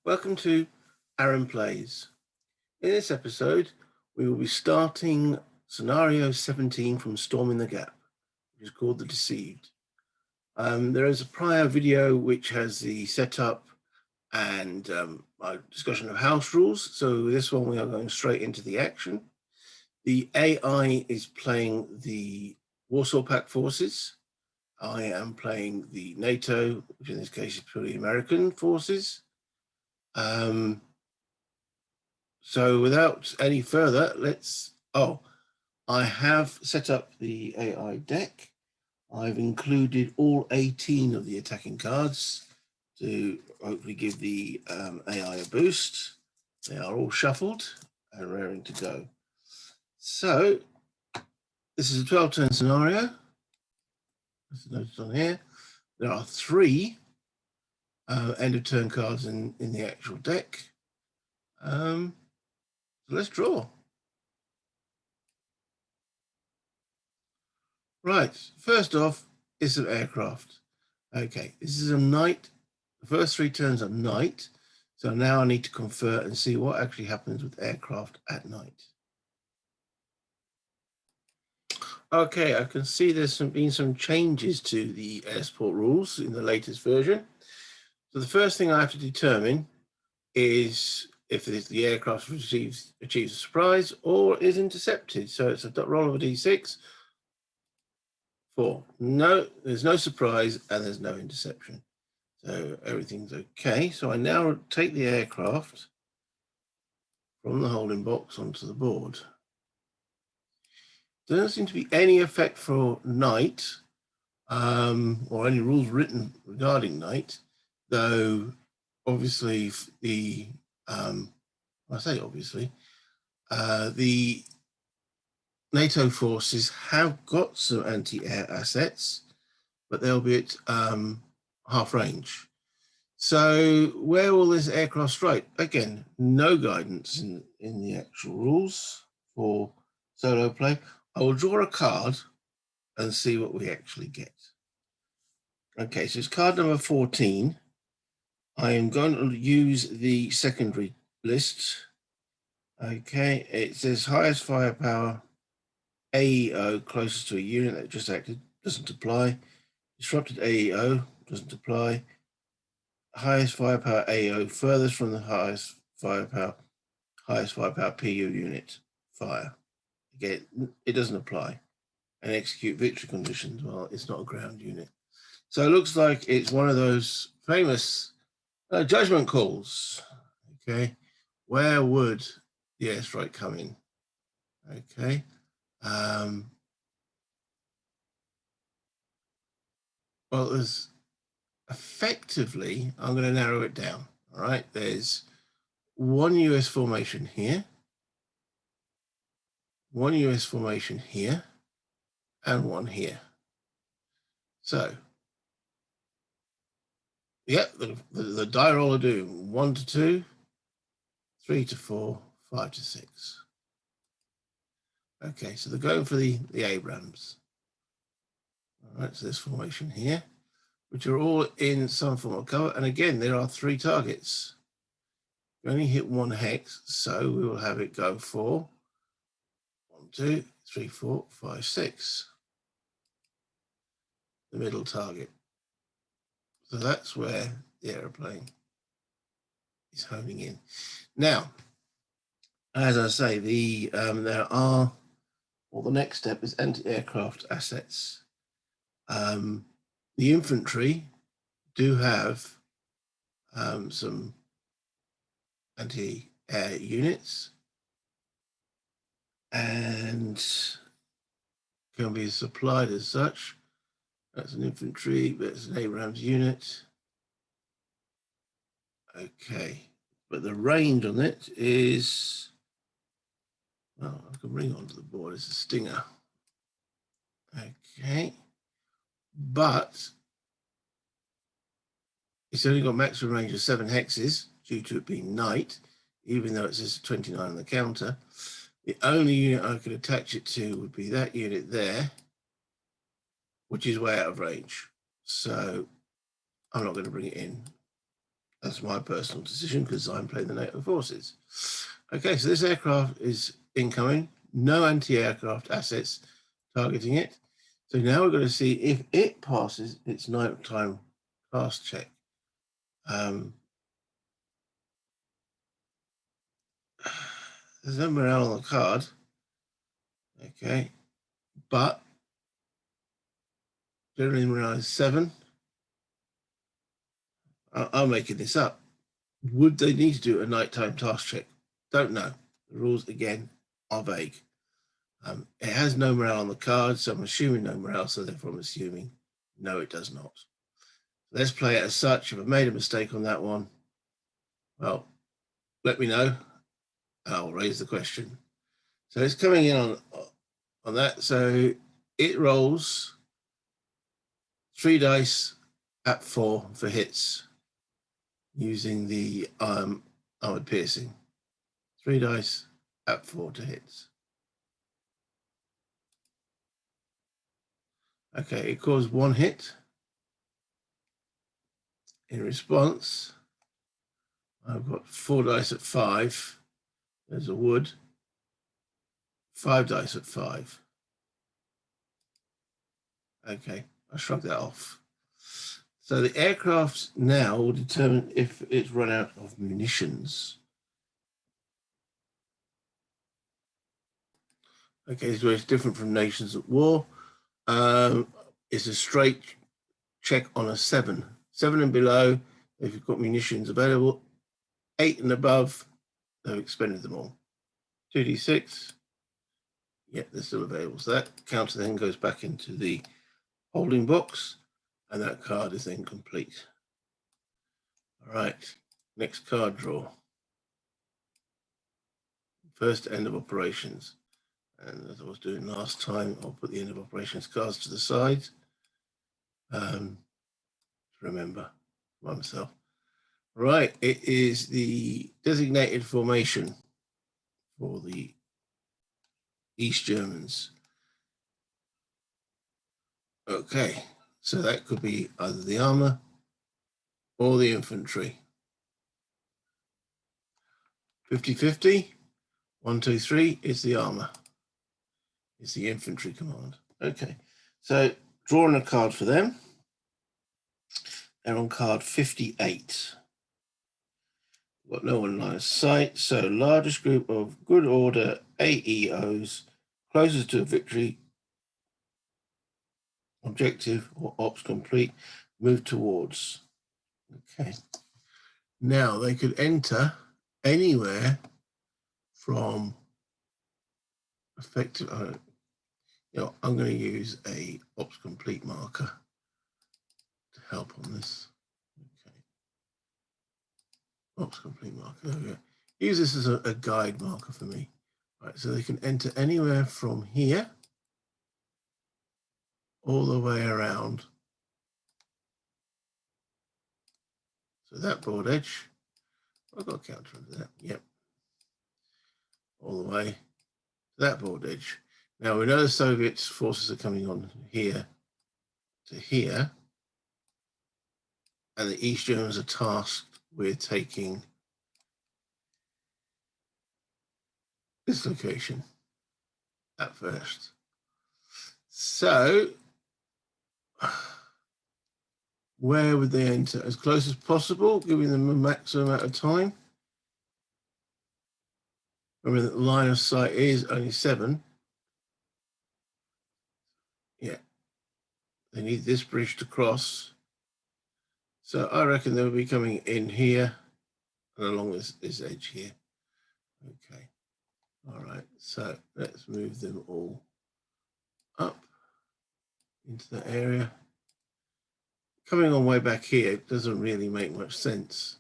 Welcome to Aaron Plays. In this episode, we will be starting scenario 17 from Storming the Gap, which is called The Deceived. There is a prior video which has the setup and a discussion of house rules. So this one we are going straight into the action. The AI is playing the Warsaw Pact forces. I am playing the NATO, which in this case is purely American forces. So without any further, I have set up the AI deck. I've included all 18 of the attacking cards to hopefully give the AI a boost. They are all shuffled and raring to go. So this is a 12-turn scenario. As noted on here, there are 3 end of turn cards in the actual deck. So let's draw. Right, first off is some aircraft. Okay, this is a night. The first 3 turns are night. So now I need to convert and see what actually happens with aircraft at night. Okay, I can see there's been some changes to the air support rules in the latest version. So the first thing I have to determine is if the aircraft achieves a surprise or is intercepted. So it's a roll of a d6. 4. No, there's no surprise and there's no interception. So everything's okay. So I now take the aircraft from the holding box onto the board. There doesn't seem to be any effect for night or any rules written regarding night, though obviously the NATO forces have got some anti-air assets, but they'll be at half range. So where will this aircraft strike? Again, no guidance in the actual rules for solo play. I will draw a card and see what we actually get. Okay, so it's card number 14. I am going to use the secondary list. Okay, it says highest firepower, AEO closest to a unit that just acted, doesn't apply. Disrupted AEO doesn't apply. Highest firepower AEO furthest from the highest firepower PU unit fire. Again, it doesn't apply. And execute victory conditions. Well, it's not a ground unit. So it looks like it's one of those famous judgment calls. Okay, where would the airstrike come in? Okay. Well, there's effectively, I'm going to narrow it down. All right, there's 1 US formation here, 1 US formation here, and 1 here. So, yep, the die roll will do 1 to 2, 3 to 4, 5 to 6. Okay, so they're going for the Abrams. All right, so this formation here, which are all in some form of cover. And again, there are 3 targets. We only hit 1 hex, so we will have it go for 1, 2, 3, 4, 5, 6. The middle target. So that's where the aeroplane is honing in. Now, as I say, the next step is anti-aircraft assets. The infantry do have some anti-air units and can be supplied as such. That's an infantry, that's an Abrams unit. Okay, but the range on it is, well, I can bring it onto the board as a Stinger. Okay, but it's only got maximum range of 7 hexes due to it being night, even though it says 29 on the counter. The only unit I could attach it to would be that unit there, which is way out of range. So I'm not going to bring it in. That's my personal decision because I'm playing the NATO forces. Okay, so this aircraft is incoming. No anti-aircraft assets targeting it. So now we're going to see if it passes its nighttime task check. There's no morale on the card. Okay, but generally morale is 7. I'm making this up. Would they need to do a nighttime task check? Don't know. The rules, again, are vague. It has no morale on the card, so I'm assuming no morale, so therefore I'm assuming no, it does not. Let's play it as such. If I made a mistake on that one, well, let me know. I'll raise the question. So it's coming in on that. So it rolls 3 dice at 4 for hits using the armored piercing. 3 dice at 4 to hits. Okay, it caused 1 hit. In response, I've got 4 dice at 5. There's a wood. 5 dice at 5. Okay, I shrug that off. So the aircraft now will determine if it's run out of munitions. Okay, so it's different from Nations at War. It's a straight check on a 7. 7 and below, if you've got munitions available. 8 and above, they've expended them all. 2d6. Yeah, they're still available. So that counter then goes back into the holding box, and that card is then complete. All right, next card draw. First end of operations. And as I was doing last time, I'll put the end of operations cards to the side. Remember myself. Right, it is the designated formation for the East Germans. Okay, so that could be either the armor or the infantry. 50-50. 1, 2, 3 is the armor. It's the infantry command. Okay, so drawing a card for them. They're on card 58. Got no one in line of sight. So largest group of good order AEOs closest to a victory objective or ops complete, move towards. Okay. Now they could enter anywhere from effective. I'm going to use a ops complete marker to help on this. Okay. Ops complete marker. There we go. Use this as a guide marker for me. Right, so they can enter anywhere from here all the way around. So that broad edge, I've got a counter under that. Yep. All the way to that broad edge. Now we know the Soviet forces are coming on here to here, and the East Germans are tasked with taking this location at first. So where would they enter? As close as possible, giving them a maximum amount of time. Remember that the line of sight is only 7. Yeah. They need this bridge to cross. So I reckon they'll be coming in here and along this edge here. Okay. All right. So let's move them all up into the area. Coming on way back here doesn't really make much sense.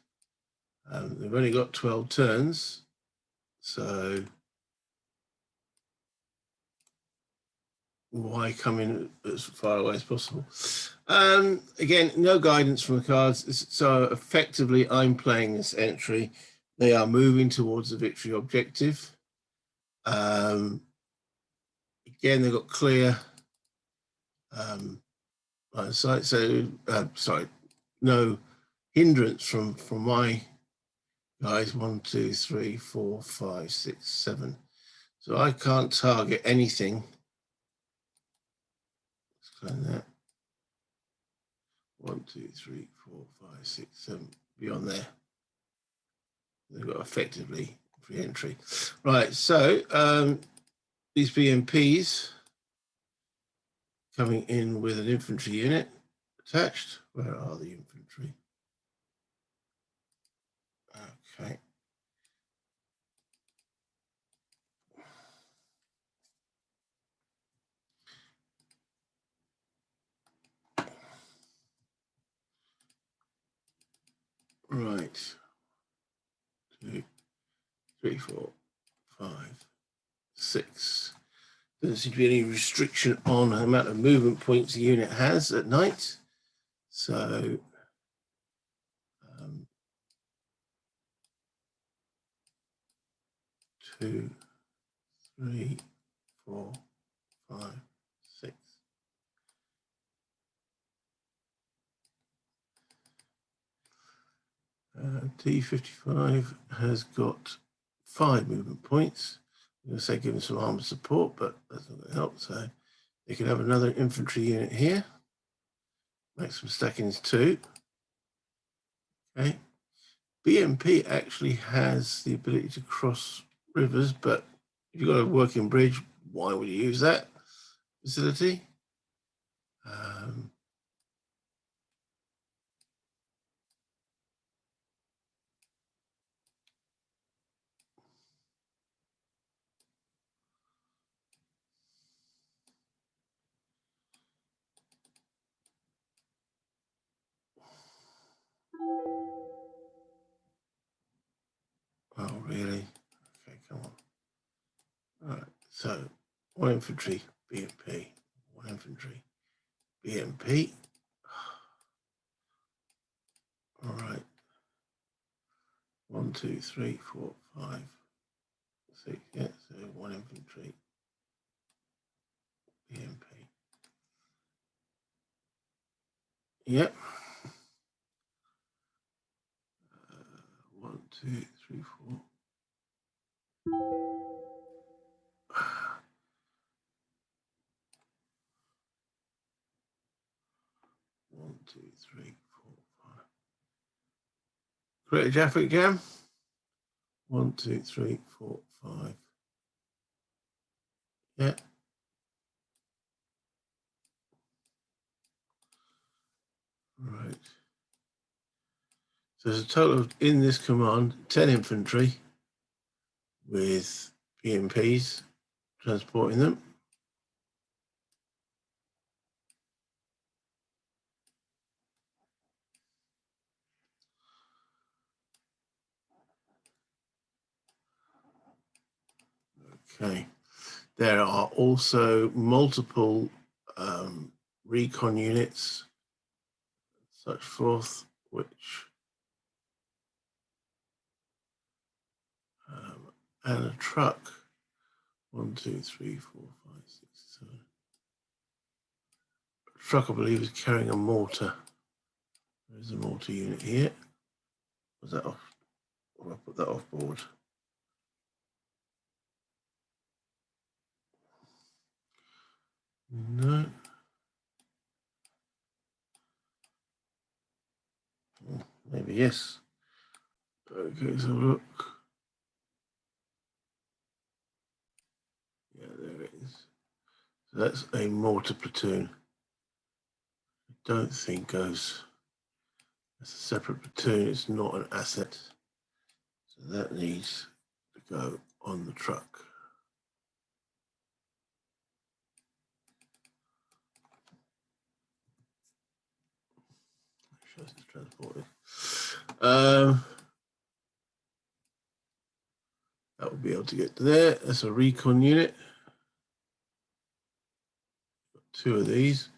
They've only got 12 turns. So why come in as far away as possible? Again, no guidance from the cards. So effectively, I'm playing this entry. They are moving towards the victory objective. Again, they've got clear line of sight. So, sorry, no hindrance from my guys. 1, 2, 3, 4, 5, 6, 7. So I can't target anything. Let's clone that. 1, 2, 3, 4, 5, 6, 7. Beyond there, they've got effectively free entry. Right. So these BMPs coming in with an infantry unit attached. Where are the infantry? Okay. Right. 2, 3, 4, 5, 6. Doesn't seem to be any restriction on the amount of movement points the unit has at night. So 2, 3, 4, 5, 6. T55 has got 5 movement points. I'm going to say give them some armored support, but that's not going to help. So they can have another infantry unit here. Maximum stacking is 2. Okay. BMP actually has the ability to cross rivers, but if you've got a working bridge, why would you use that facility? Oh, really? Okay, come on. All right, so 1 infantry, BMP, 1 infantry, BMP. All right. 1, 2, 3, 4, 5, 6. Yeah, so 1 infantry, BMP. Yep. 1, 2, 3, 4. 1, 2, 3, 4, 5. Create a Jaffa again. 1, 2, 3, 4, 5. Yeah. Right. So there's a total of, in this command, 10 infantry with BMPs transporting them. Okay. There are also multiple recon units, such forth, which and a truck. 1, 2, 3, 4, 5, 6, 7. A truck, I believe, is carrying a mortar. There's a mortar unit here. Was that off? Or I put that off board? No. Maybe yes. Okay, so look. Yeah, there it is. So that's a mortar platoon. I don't think goes. That's a separate platoon. It's not an asset. So that needs to go on the truck. Shows the transported. That will be able to get to there. That's a recon unit. Got 2 of these.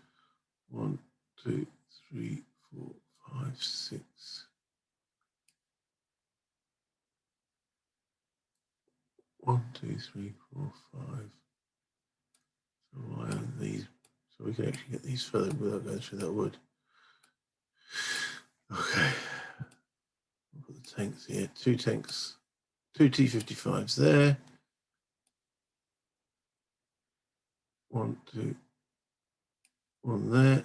1, 2, 3, 4, 5, 6. 1, 2, 3, 4, 5. So why aren't these? So we can actually get these further without going through that wood. Okay. tanks here, two tanks, two T-55s there. 1, 2, 1 there.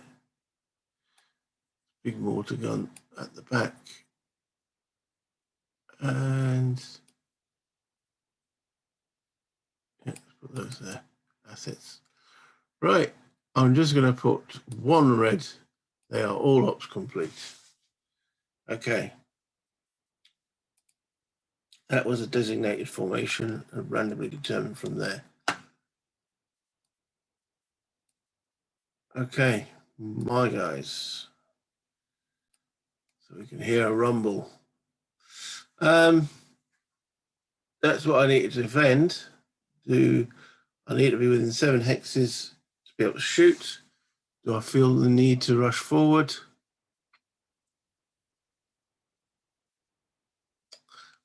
Big mortar gun at the back. And yeah, let's put those there, assets. Right, I'm just going to put 1 red. They are all ops complete. Okay. That was a designated formation and randomly determined from there. Okay, my guys. So we can hear a rumble. That's what I need to defend. I need to be within 7 hexes to be able to shoot. Do I feel the need to rush forward?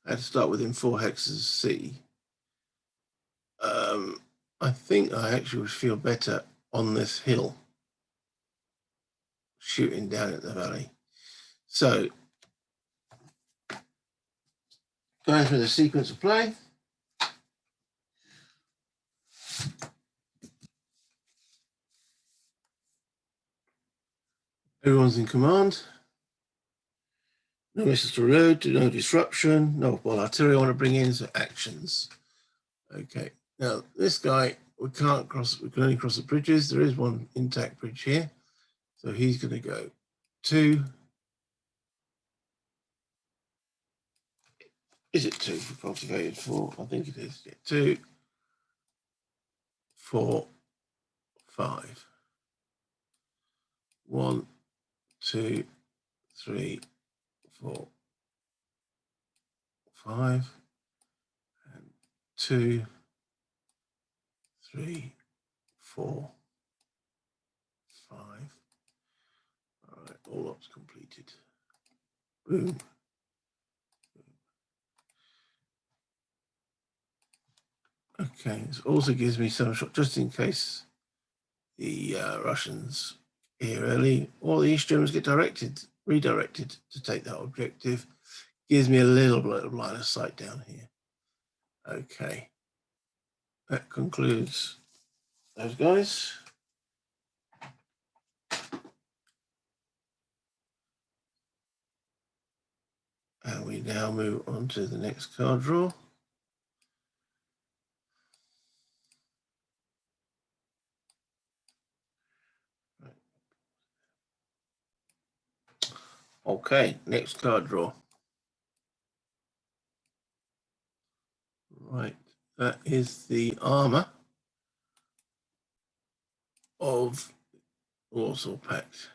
I had to start within 4 hexes C. I think I actually would feel better on this hill, shooting down at the valley. So, going through the sequence of play. Everyone's in command. No missiles to road, no disruption, no artillery I want to bring in, so actions. Okay, now this guy, we can only cross the bridges. There is one intact bridge here. So he's going to go 2. Is it 2 for cultivated 4? I think it is. Yeah, 2, 4, 5. 1, 2, 3, 4, 5. And 2, 3, 4, 5. All right, all ops completed. Boom. Okay, this also gives me some shot just in case the Russians here early or the East Germans get redirected to take that objective. Gives me a little bit of line of sight down here. Okay, that concludes those guys. And we now move on to the next card draw. Okay, next card draw. Right, that is the armor of Warsaw Pact.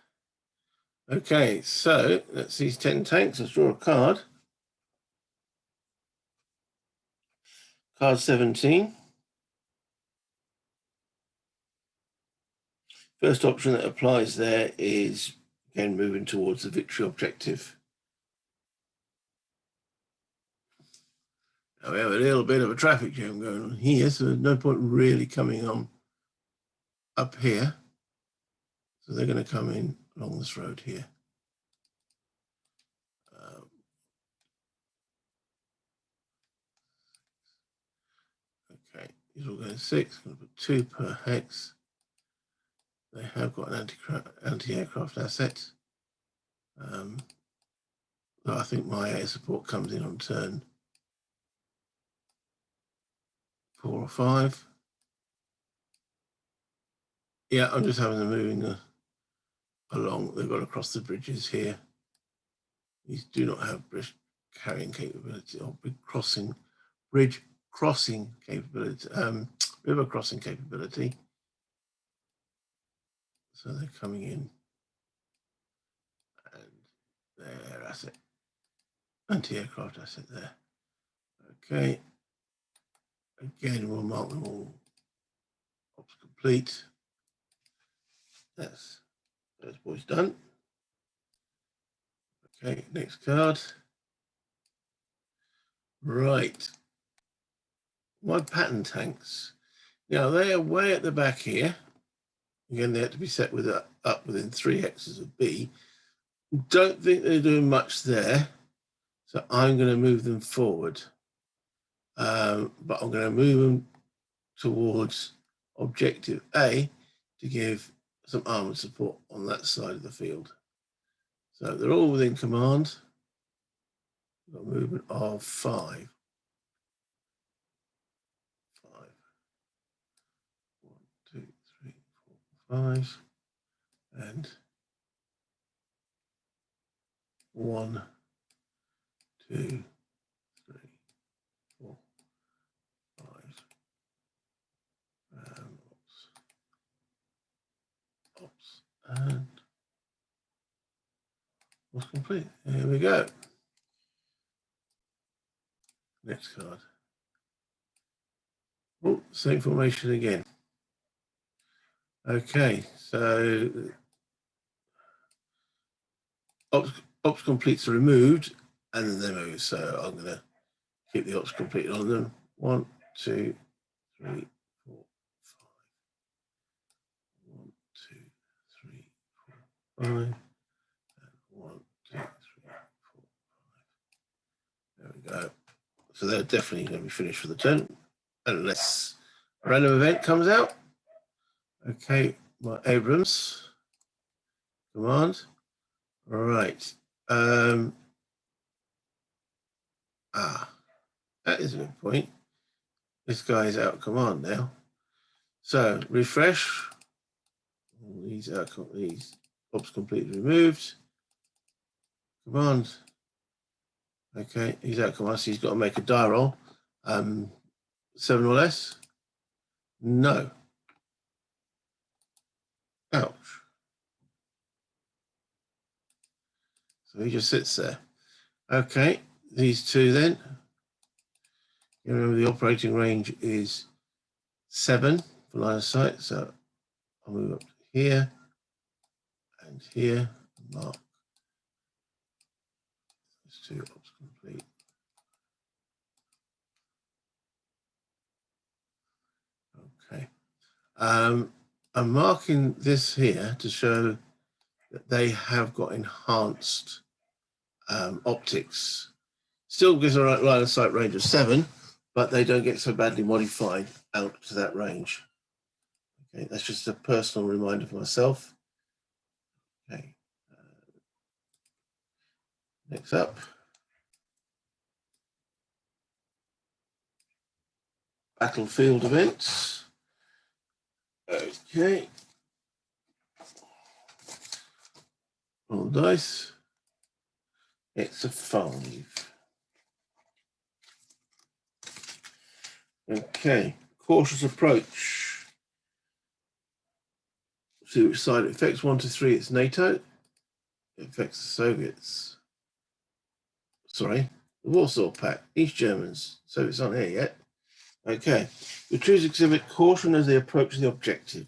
Okay, so that's these 10 tanks. Let's draw a card. Card 17. First option that applies there is, again, moving towards the victory objective. Now we have a little bit of a traffic jam going on here, so there's no point really coming on up here. So they're going to come in along this road here. Okay, these are all going 6. I'm going to put 2 per hex. They have got an anti-aircraft asset. I think my air support comes in on turn 4 or 5. Yeah, I'm just having them moving along. They've got to cross the bridges here. These do not have bridge carrying capability or bridge crossing capability, river crossing capability. So they're coming in, and their asset, anti-aircraft asset there. Okay. Again, we'll mark them all ops complete. That's those boys done. Okay, next card. Right. My pattern tanks. Now they are way at the back here. Again, they have to be set with up within 3 hexes of B. Don't think they're doing much there. So I'm going to move them forward, but I'm going to move them towards objective A to give some armored support on that side of the field. So they're all within command. We've got a movement of 5. 1, 2, 3, 4, 5, and 1, 2, 3, 4, 5. Ops, and was complete. Here we go. Next card. Oh, same formation again. Okay, so ops completes are removed and then they move. So I'm going to keep the ops complete on them. 1, 2, 3, 4, 5. 1, 2, 3, 4, 5. And 1, 2, 3, 4, 5. There we go. So they're definitely going to be finished for the turn, unless a random event comes out. Okay, my Abrams command. All right. That is a good point. This guy is out of command now. So refresh. These ops completely removed. Command. Okay, he's out of command, so he's got to make a die roll. 7 or less. No. Ouch. So he just sits there. Okay, these two then. You remember the operating range is 7 for line of sight, so I'll move up to here and here. Mark. These two ops complete. Okay. I'm marking this here to show that they have got enhanced optics. Still gives a line of sight range of 7, but they don't get so badly modified out to that range. Okay, that's just a personal reminder for myself. Okay. Next up. Battlefield events. Okay. Roll the dice. It's a 5. Okay. Cautious approach. See which side it affects. 1 to 3, it's NATO. It affects the Soviets. Sorry, the Warsaw Pact, East Germans. Soviets aren't here yet. Okay. The troops exhibit caution as they approach the objective.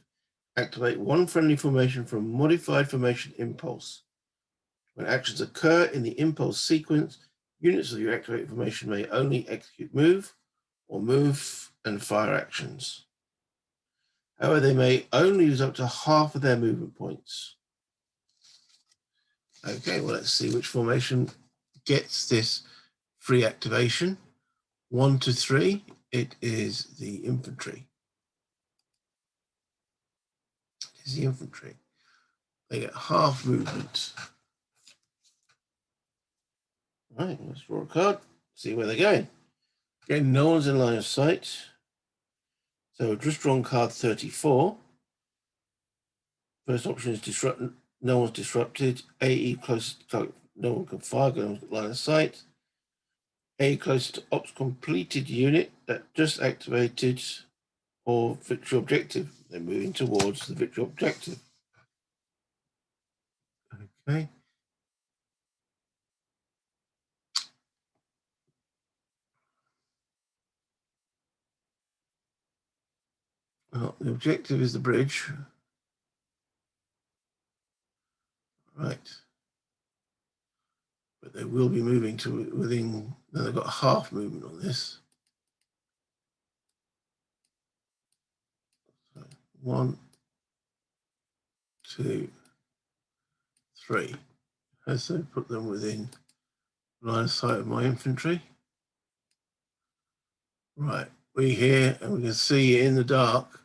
Activate 1 friendly formation from modified formation impulse. When actions occur in the impulse sequence, units of your activated formation may only execute move or move and fire actions. However, they may only use up to half of their movement points. Okay, well, let's see which formation gets this free activation. 1 to 3, it is the infantry. It is the infantry. They get half movement. All right, let's draw a card, see where they're going. Again, no one's in line of sight. So just drawn card 34. First option is disrupt. No one's disrupted. AE close to target. No one can fire. No one's got line of sight. A close to ops completed unit that just activated or victory objective. They're moving towards the victory objective. Okay. Well, the objective is the bridge. Right. But they will be moving to within, now they've got half movement on this. So 1, 2, 3. As they put them within line of sight of my infantry. Right, we here, and we can see in the dark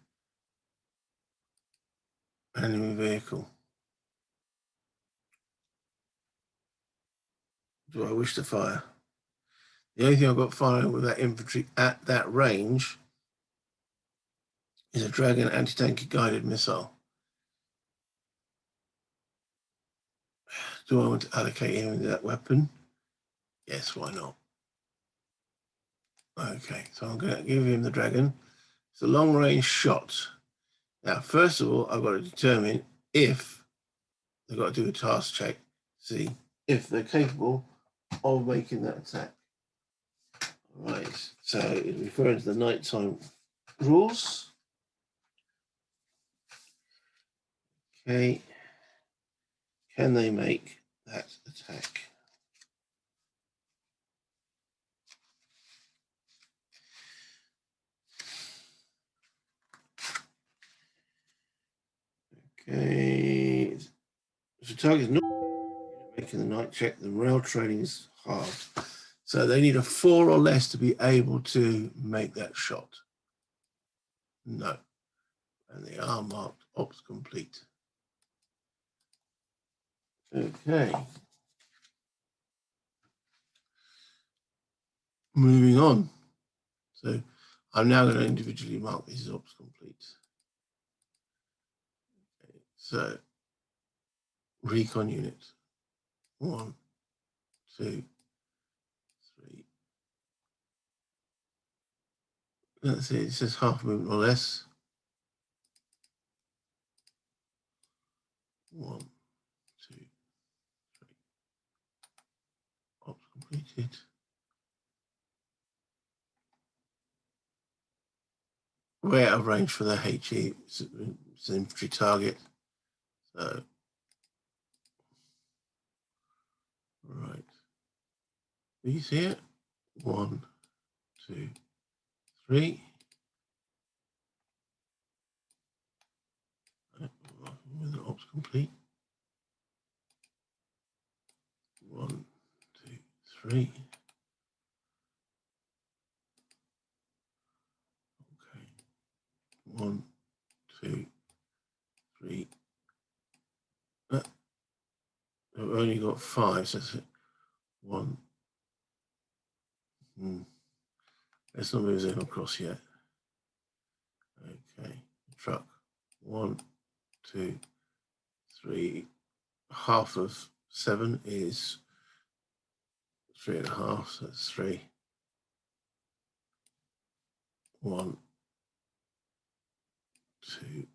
enemy vehicle. Do I wish to fire? The only thing I've got firing with that infantry at that range is a Dragon anti-tank guided missile. Do I want to allocate him that weapon? Yes, why not? Okay, so I'm going to give him the Dragon. It's a long-range shot. Now, first of all, I've got to determine if they've got to do a task check, see if they're capable of making that attack. Right, so it's referring to the nighttime rules. Okay, can they make that attack? Okay, if the target is not making the night check, the rail training is hard. So they need a 4 or less to be able to make that shot. No. And they are marked ops complete. Okay. Moving on. So I'm now going to individually mark these ops complete. Okay. So recon unit. 1, 2, 3. That's it. It says half movement or less. 1, 2, 3. Ops completed. We're out of range for the HE. It's an infantry target. So, right. Do you see it? 1, 2, 3. With an ops complete. 1, 2, 3. Okay. 1, 2, 3. I've only got 5, so that's it. 1. Let's not move them across yet. Okay. Truck. 1, 2, 3. Half of 7 is 3.5, so that's 3. 1, 2,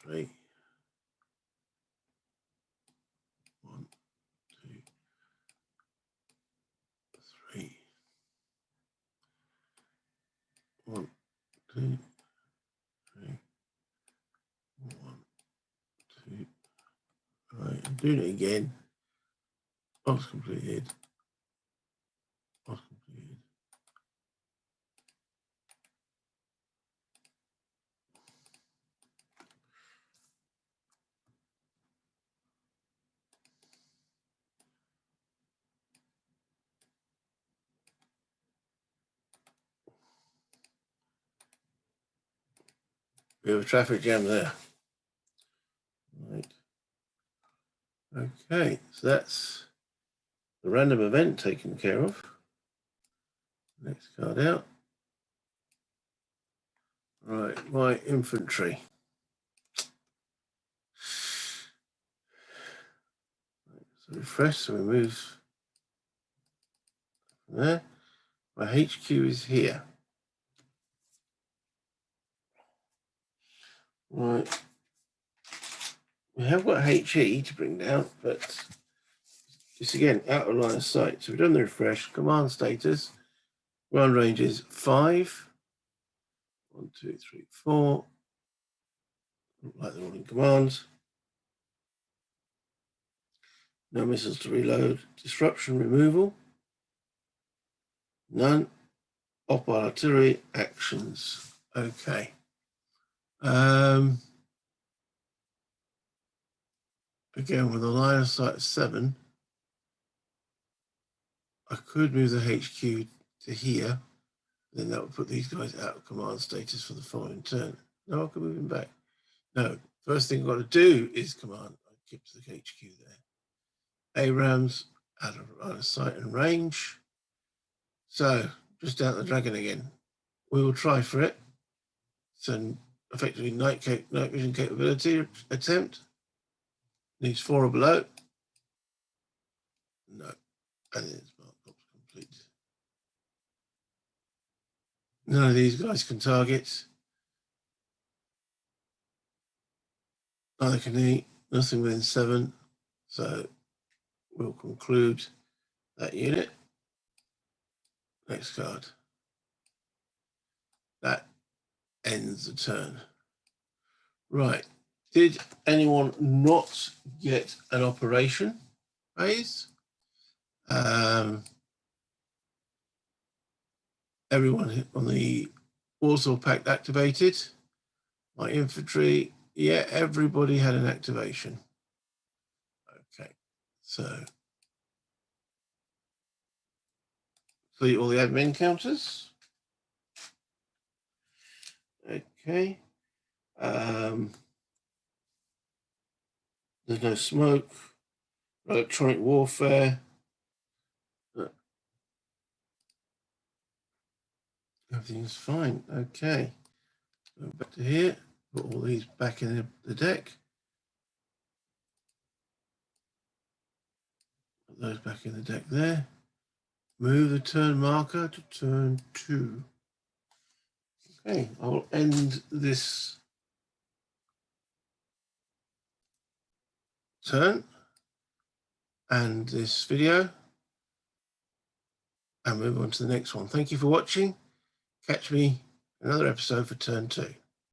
3. 1, 2, 3. 1, 2, 3. 1, 2. Right, I'm doing it again. Ops completed. Ops completed. We have a traffic jam there. Right. Okay, so that's the random event taken care of. Next card out. Right, my infantry. Right, so refresh, so we move from there. My HQ is here. Right. We have got HE to bring down, but it's again out of line of sight. So we've done the refresh. Command status. Ground range is 5. 1, 2, 3, 4. Look like they're all in commands. No missiles to reload. Disruption removal. None. Op artillery actions. Okay. Again, with a line of sight of 7, I could move the HQ to here, then that would put these guys out of command status for the following turn. No, I can move him back. No, first thing I've got to do is command. I keep the HQ there. ARAMs out of line of sight and range. So just down the dragon again. We will try for it. So effectively night vision capability attempt. Needs 4 or below. No. And it's marked up complete. None of these guys can target. Neither can he. Nothing within 7. So we'll conclude that unit. Next card. That ends the turn. Right. Did anyone not get an operation phase? Everyone on the Warsaw Pact activated. My infantry, yeah, everybody had an activation. Okay, so delete all the admin counters. Okay. There's no smoke. Electronic warfare. Everything's fine. Okay. Go back to here. Put all these back in the deck. Put those back in the deck there. Move the turn marker to turn 2. Okay, I will end this turn and this video and move on to the next one. Thank you for watching. Catch me another episode for turn 2.